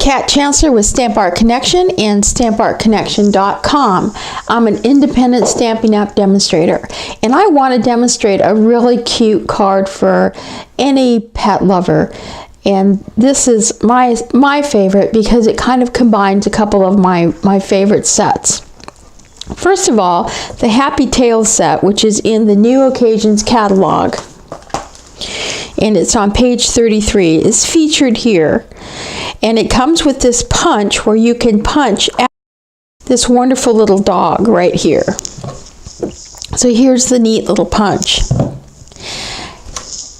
Kat Chancellor with Stamp Art Connection and StampArtConnection.com. I'm an independent Stampin' Up! Demonstrator, and I want to demonstrate a really cute card for any pet lover. And this is my favorite because it kind of combines a couple of my favorite sets. First of all, the Happy Tales set, which is in the New Occasions catalog, and it's on page 33, is featured here. And it comes with this punch where you can punch at this wonderful little dog right here. So here's the neat little punch.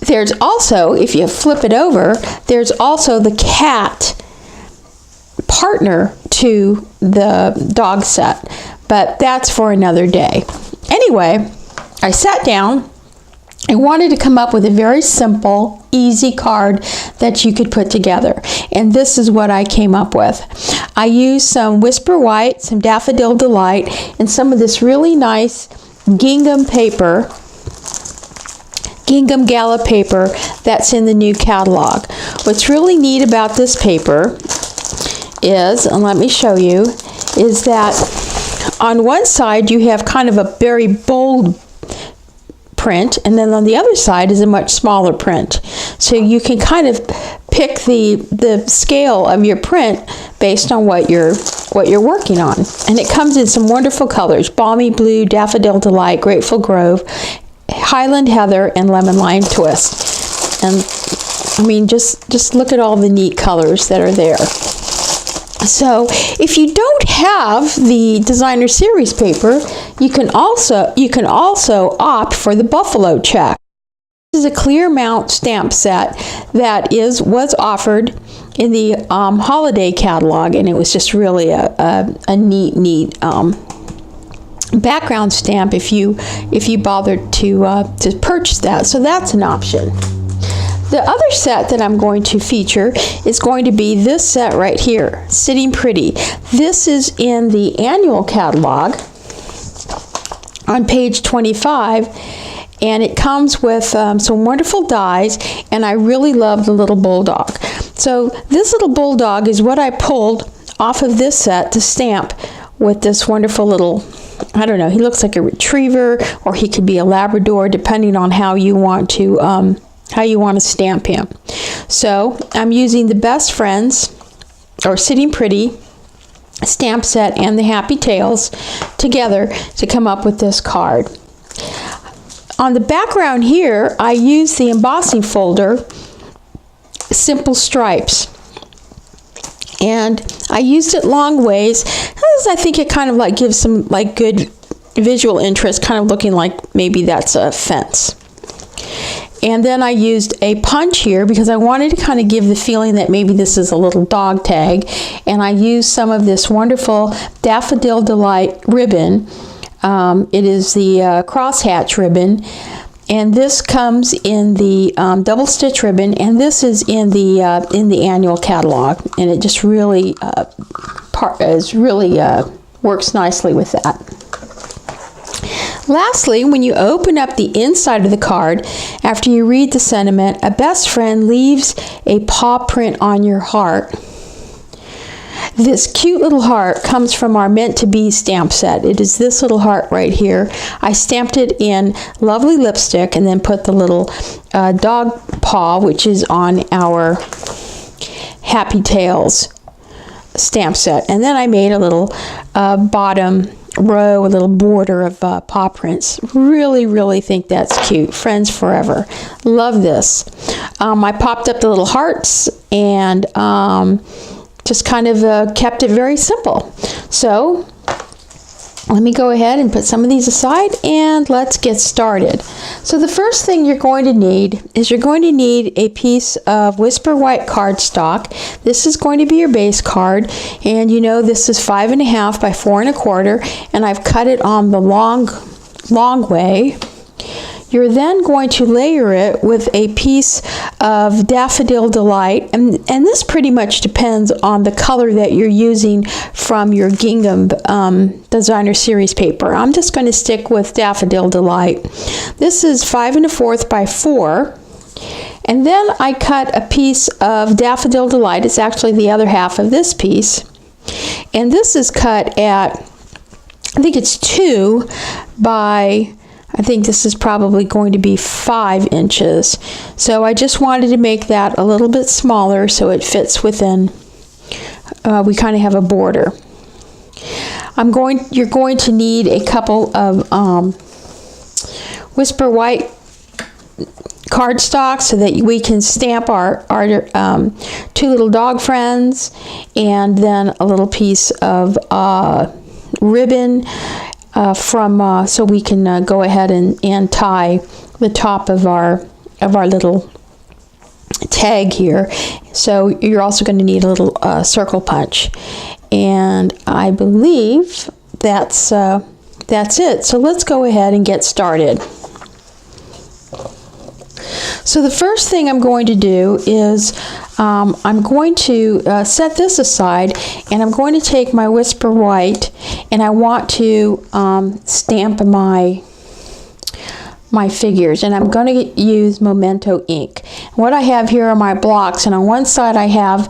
There's also, if you flip it over, there's also the cat partner to the dog set, but that's for another day. Anyway, I sat down and wanted to come up with a very simple, easy card that you could put together. And this is what I came up with. I used some Whisper White, some Daffodil Delight, and some of this really nice gingham paper, gingham gala paper that's in the new catalog. What's really neat about this paper is, and let me show you, is that on one side you have kind of a very bold print, and then on the other side is a much smaller print. So you can kind of pick the scale of your print based on what you're working on. And it comes in some wonderful colors: Balmy Blue, Daffodil Delight, Grateful Grove, Highland Heather, and Lemon Lime Twist. And I mean, just look at all the neat colors that are there. So if you don't have the designer series paper, you can also opt for the Buffalo check. This is a clear mount stamp set that was offered in the holiday catalog, and it was just really a neat background stamp if you bothered to purchase that. So that's an option. The other set that I'm going to feature is going to be this set right here, Sitting Pretty. This is in the annual catalog on page 25, and it comes with some wonderful dies, and I really love the little bulldog. So this little bulldog is what I pulled off of this set to stamp with this wonderful little, I don't know, he looks like a retriever, or he could be a Labrador, depending on how you want to stamp him. So I'm using the Best Friends, or Sitting Pretty, stamp set and the Happy Tales together to come up with this card. On the background here, I use the embossing folder, Simple Stripes. And I used it long ways, because I think it kind of like gives some like good visual interest, kind of looking like maybe that's a fence. And then I used a punch here because I wanted to kind of give the feeling that maybe this is a little dog tag. And I used some of this wonderful Daffodil Delight ribbon. It is the crosshatch ribbon. And this comes in the double stitch ribbon, and this is in the annual catalog. And it just really works nicely with that. Lastly, when you open up the inside of the card, after you read the sentiment, a best friend leaves a paw print on your heart. This cute little heart comes from our Meant to Be stamp set. It is this little heart right here. I stamped it in lovely lipstick and then put the little dog paw, which is on our Happy Tales stamp set. And then I made a little bottom row, a little border of paw prints. Really think that's cute. Friends forever. Love this. I popped up the little hearts and just kind of kept it very simple. So let me go ahead and put some of these aside and let's get started. So the first thing you're going to need is a piece of Whisper White cardstock. This is going to be your base card, and you know this is 5.5 by 4 1/4, and I've cut it on the long way. You're then going to layer it with a piece of Daffodil Delight, and this pretty much depends on the color that you're using from your gingham designer series paper. I'm just going to stick with Daffodil Delight. This is 5 1/4 by 4, And then I cut a piece of Daffodil Delight. It's actually the other half of this piece. And this is cut at, I think it's 2 by, I think this is probably going to be 5 inches. So I just wanted to make that a little bit smaller so it fits within, we kind of have a border. You're going to need a couple of Whisper White cardstock so that we can stamp our 2 little dog friends, and then a little piece of ribbon so we can go ahead and tie the top of our little tag here. So you're also going to need a little circle punch, and I believe that's it. So let's go ahead and get started. So the first thing I'm going to do is I'm going to set this aside, and I'm going to take my Whisper White, and I want to stamp my figures, and I'm going to use Memento ink. What I have here are my blocks, and on one side I have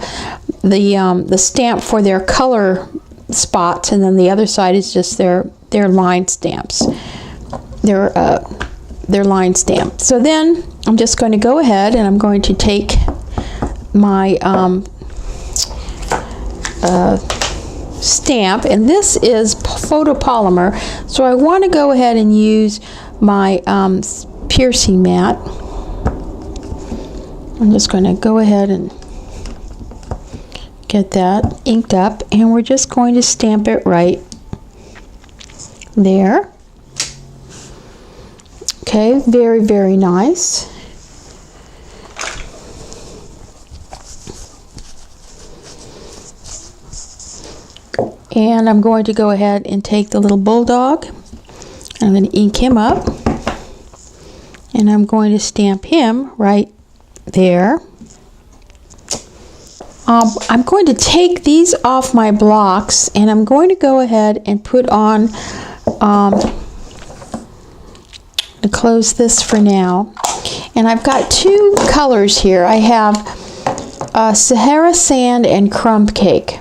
the stamp for their color spots, and then the other side is just their line stamps. Their line stamp. So then I'm just going to go ahead and I'm going to take my stamp, and this is photopolymer, so I want to go ahead and use my piercing mat. I'm just going to go ahead and get that inked up, and we're just going to stamp it right there. Okay, very, very nice. And I'm going to go ahead and take the little bulldog. I'm going to ink him up. And I'm going to stamp him right there. I'm going to take these off my blocks, and I'm going to go ahead and put on to close this for now. And I've got 2 colors here. I have Sahara Sand and Crumb Cake.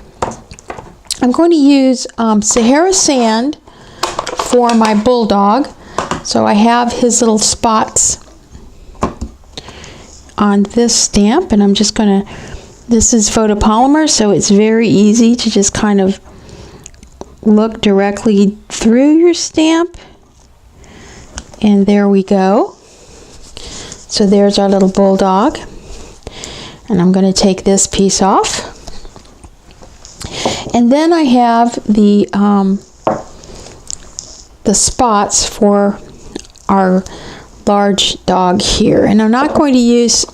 I'm going to use Sahara Sand for my bulldog. So I have his little spots on this stamp, and I'm just going to, this is photopolymer, so it's very easy to just kind of look directly through your stamp. And there we go. So there's our little bulldog. And I'm going to take this piece off. And then I have the spots for our large dog here. And I'm not going to use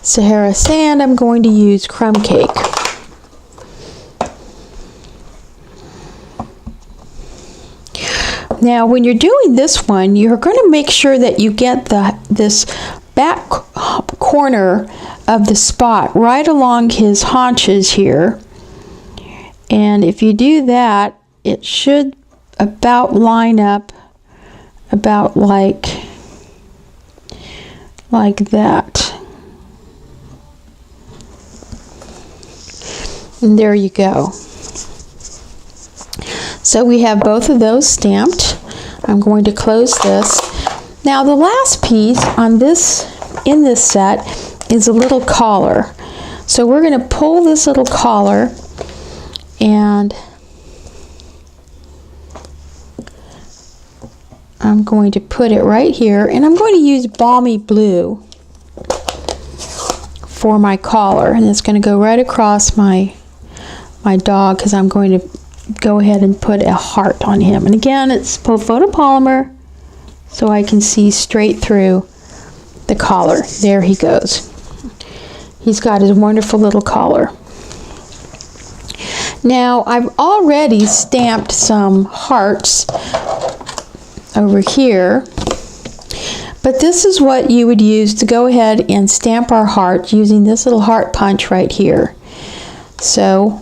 Sahara Sand. I'm going to use Crumb Cake. Now, when you're doing this one, you're going to make sure that you get this back corner of the spot right along his haunches here. And if you do that, it should about line up about like that. And there you go. So we have both of those stamped. I'm going to close this. Now the last piece on this, in this set, is a little collar. So we're going to pull this little collar, and I'm going to put it right here, and I'm going to use Balmy Blue for my collar, and it's going to go right across my dog, because I'm going to go ahead and put a heart on him. And again, it's photopolymer, so I can see straight through the collar. There he goes. He's got his wonderful little collar. Now, I've already stamped some hearts over here, but this is what you would use to go ahead and stamp our heart, using this little heart punch right here. So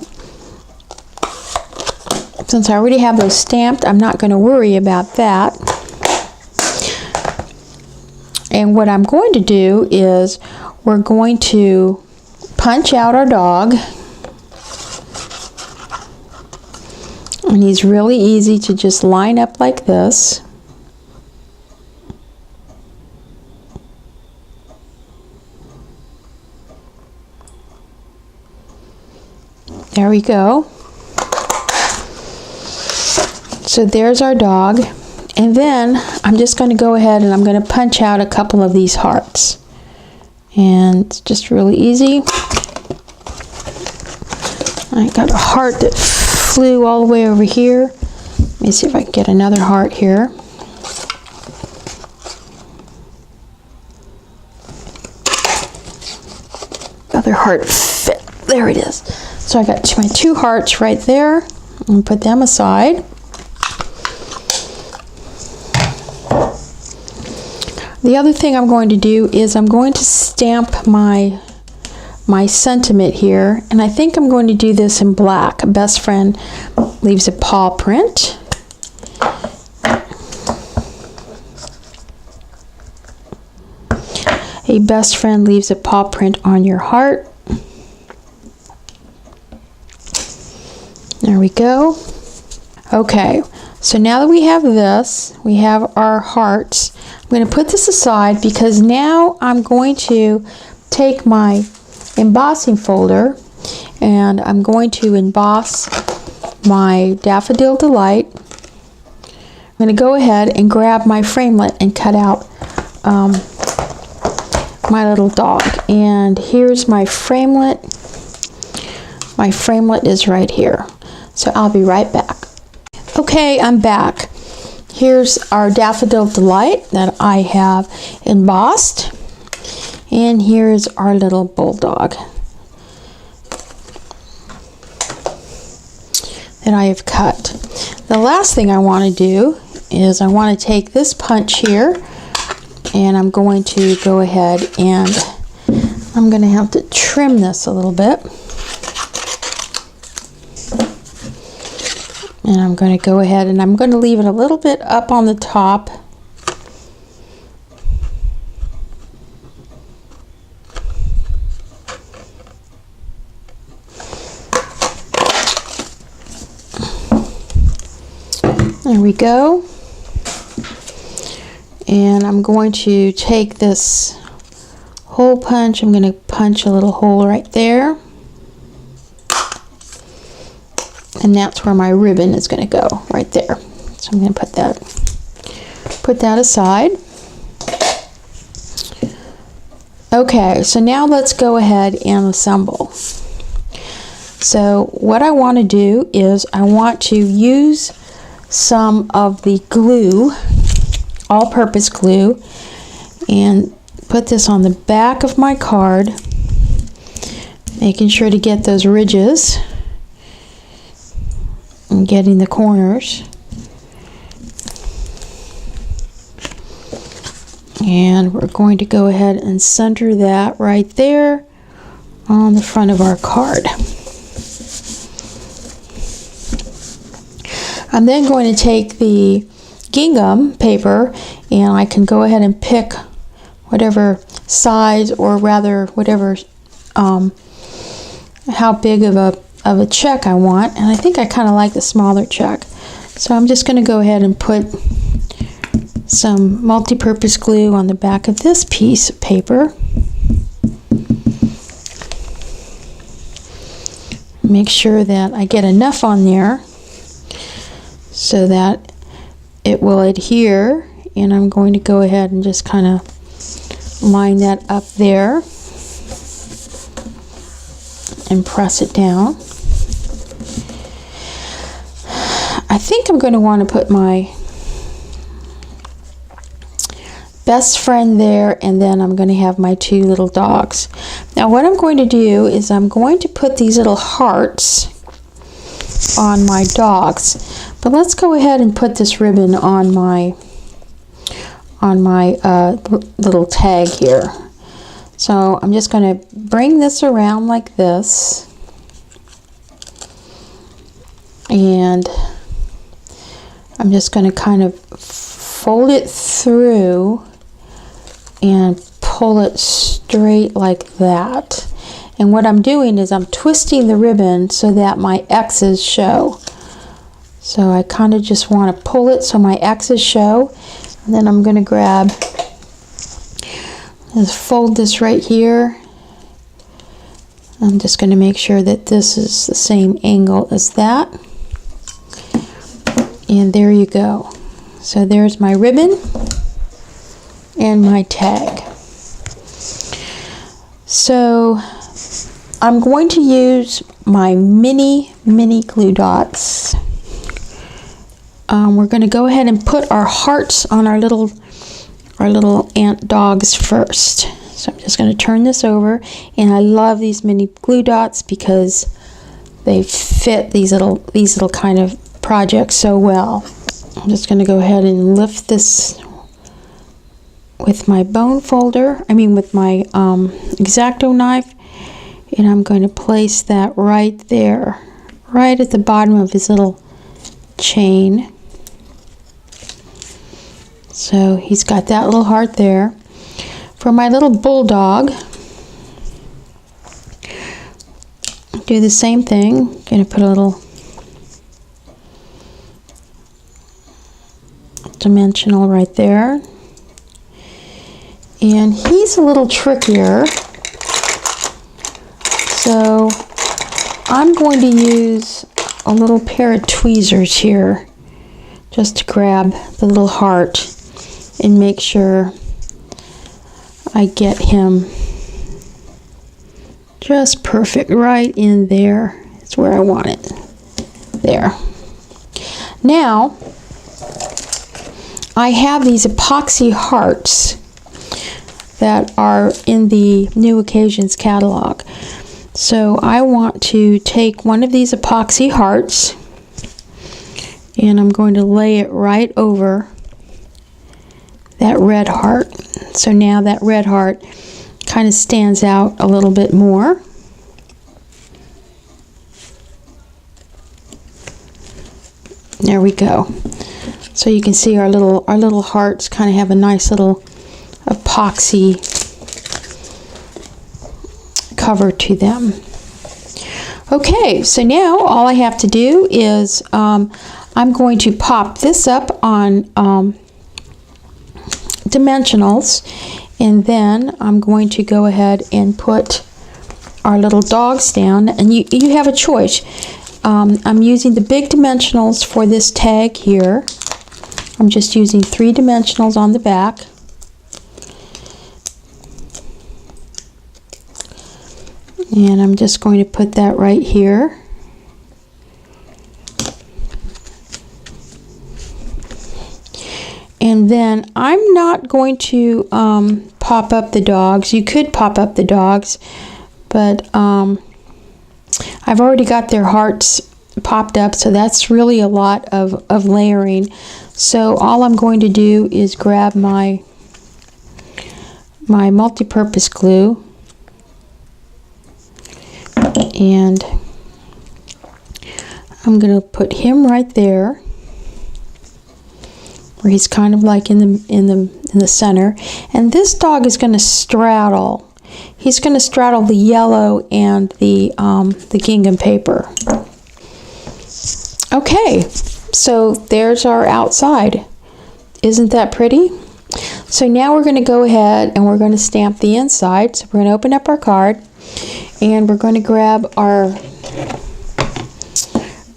since I already have those stamped, I'm not going to worry about that. And what I'm going to do is we're going to punch out our dog. And he's really easy to just line up like this. There we go. So there's our dog. And then I'm just going to go ahead and I'm going to punch out a couple of these hearts. And it's just really easy. I got a heart that flew all the way over here. Let me see if I can get another heart here. Other heart fit. There it is. So I got my 2 hearts right there. And put them aside. The other thing I'm going to do is I'm going to stamp my sentiment here, and I think I'm going to do this in black. A best friend leaves a paw print. A best friend leaves a paw print on your heart. There we go. Okay, so now that we have this, we have our hearts. I'm going to put this aside because now I'm going to take my embossing folder and I'm going to emboss my Daffodil Delight. I'm going to go ahead and grab my framelit and cut out my little dog. And here's my framelit. My framelit is right here. So I'll be right back. Okay, I'm back. Here's our Daffodil Delight that I have embossed. And here's our little bulldog that I have cut. The last thing I want to do is I want to take this punch here and I'm going to go ahead and I'm going to have to trim this a little bit. And I'm going to go ahead and I'm going to leave it a little bit up on the top. There we go. And I'm going to take this hole punch. I'm going to punch a little hole right there. And that's where my ribbon is going to go, right there. So I'm going to put that aside. Okay, so now let's go ahead and assemble. So what I want to do is I want to use some of the glue, all-purpose glue, and put this on the back of my card, making sure to get those ridges and getting the corners. And we're going to go ahead and center that right there on the front of our card. I'm then going to take the gingham paper and I can go ahead and pick whatever size, or rather whatever how big of a check I want, and I think I kind of like the smaller check. So I'm just going to go ahead and put some multi-purpose glue on the back of this piece of paper. Make sure that I get enough on there so that it will adhere, and I'm going to go ahead and just kind of line that up there and press it down. I think I'm going to want to put my best friend there, and then I'm going to have my 2 little dogs. Now what I'm going to do is I'm going to put these little hearts on my dogs, but let's go ahead and put this ribbon on my little tag here. So I'm just going to bring this around like this, and I'm just going to kind of fold it through and pull it straight like that. And what I'm doing is I'm twisting the ribbon so that my X's show. So I kind of just want to pull it so my X's show. And then I'm going to grab, just fold this right here. I'm just going to make sure that this is the same angle as that. And there you go. So there's my ribbon and my tag. So I'm going to use my mini glue dots. We're going to go ahead and put our hearts on our little ant dogs first. So I'm just going to turn this over, and I love these mini glue dots because they fit these little kind of projects so well. I'm just going to go ahead and lift this with my bone folder, with my X-Acto knife, and I'm going to place that right there, right at the bottom of his little chain. So he's got that little heart there. For my little bulldog, do the same thing. Going to put a little dimensional right there. And he's a little trickier. So I'm going to use a little pair of tweezers here just to grab the little heart and make sure I get him just perfect right in there. It's where I want it. There. Now, I have these epoxy hearts that are in the New Occasions catalog. So I want to take one of these epoxy hearts and I'm going to lay it right over that red heart. So now that red heart kind of stands out a little bit more. There we go. So you can see our little hearts kind of have a nice little epoxy cover to them. Okay, so now all I have to do is I'm going to pop this up on dimensionals, and then I'm going to go ahead and put our little dogs down, and you have a choice. I'm using the big dimensionals for this tag here. I'm just using 3 dimensionals on the back. And I'm just going to put that right here. And then I'm not going to pop up the dogs. You could pop up the dogs, but I've already got their hearts popped up, so that's really a lot of layering. So all I'm going to do is grab my multi-purpose glue, and I'm going to put him right there, where he's kind of like in the center. And this dog is going to straddle. He's going to straddle the yellow and the gingham paper. Okay, so there's our outside. Isn't that pretty? So now we're going to go ahead and we're going to stamp the inside. So we're going to open up our card, and we're going to grab our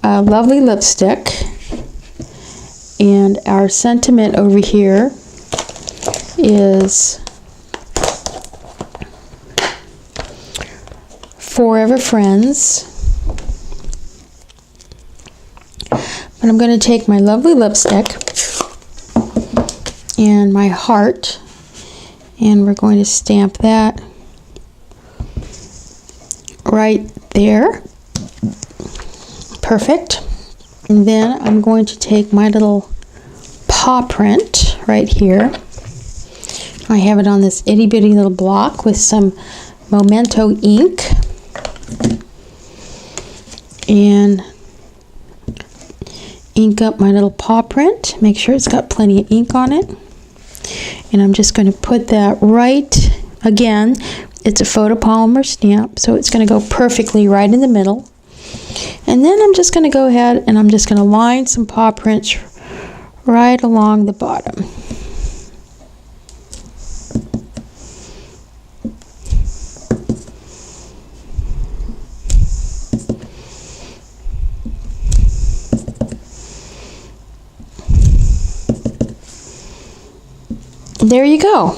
lovely lipstick. And our sentiment over here is Forever Friends. But I'm going to take my lovely lipstick and my heart, and we're going to stamp that right there. Perfect. And then I'm going to take my little paw print right here. I have it on this itty bitty little block with some Memento ink, and ink up my little paw print. Make sure it's got plenty of ink on it. And I'm just going to put that right, again, it's a photopolymer stamp, so it's going to go perfectly right in the middle. And then I'm just going to go ahead and I'm just going to line some paw prints right along the bottom. There you go.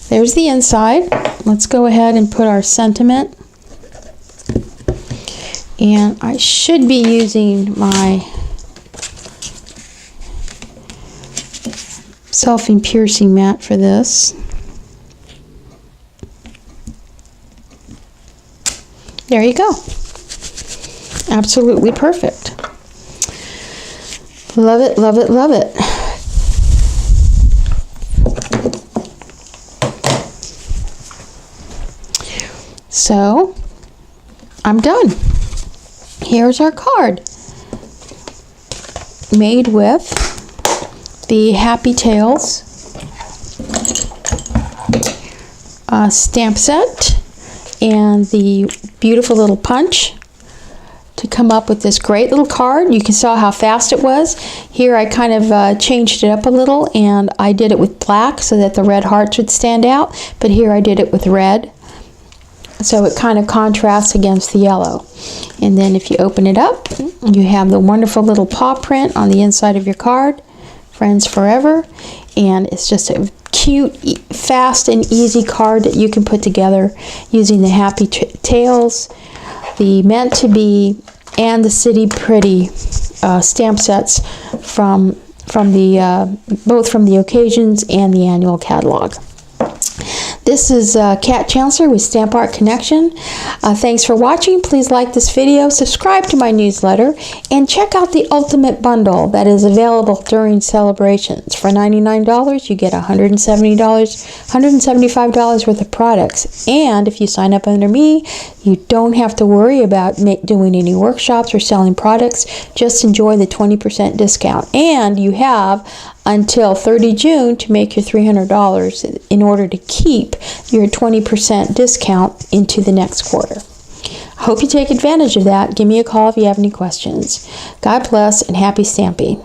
There's the inside. Let's go ahead and put our sentiment. And I should be using my self-piercing mat for this. There you go. Absolutely perfect. Love it, love it, love it. So, I'm done. Here's our card. Made with the Happy Tales stamp set and the beautiful little punch to come up with this great little card. You can see how fast it was. Here I kind of changed it up a little, and I did it with black so that the red hearts would stand out, but here I did it with red. So it kind of contrasts against the yellow. And then if you open it up, you have the wonderful little paw print on the inside of your card, Friends Forever. And it's just a cute, fast, and easy card that you can put together using the Happy Tales, the Meant to Be, and the City Pretty stamp sets from the both from the occasions and the annual catalog. This is Kat Chancellor with Stamp Art Connection. Thanks for watching. Please like this video, subscribe to my newsletter, and check out the Ultimate Bundle that is available during celebrations. For $99, you get $175 worth of products. And if you sign up under me, you don't have to worry about doing any workshops or selling products. Just enjoy the 20% discount. And you have until 30 June to make your $300 in order to keep your 20% discount into the next quarter. I hope you take advantage of that. Give me a call if you have any questions. God bless and happy stamping.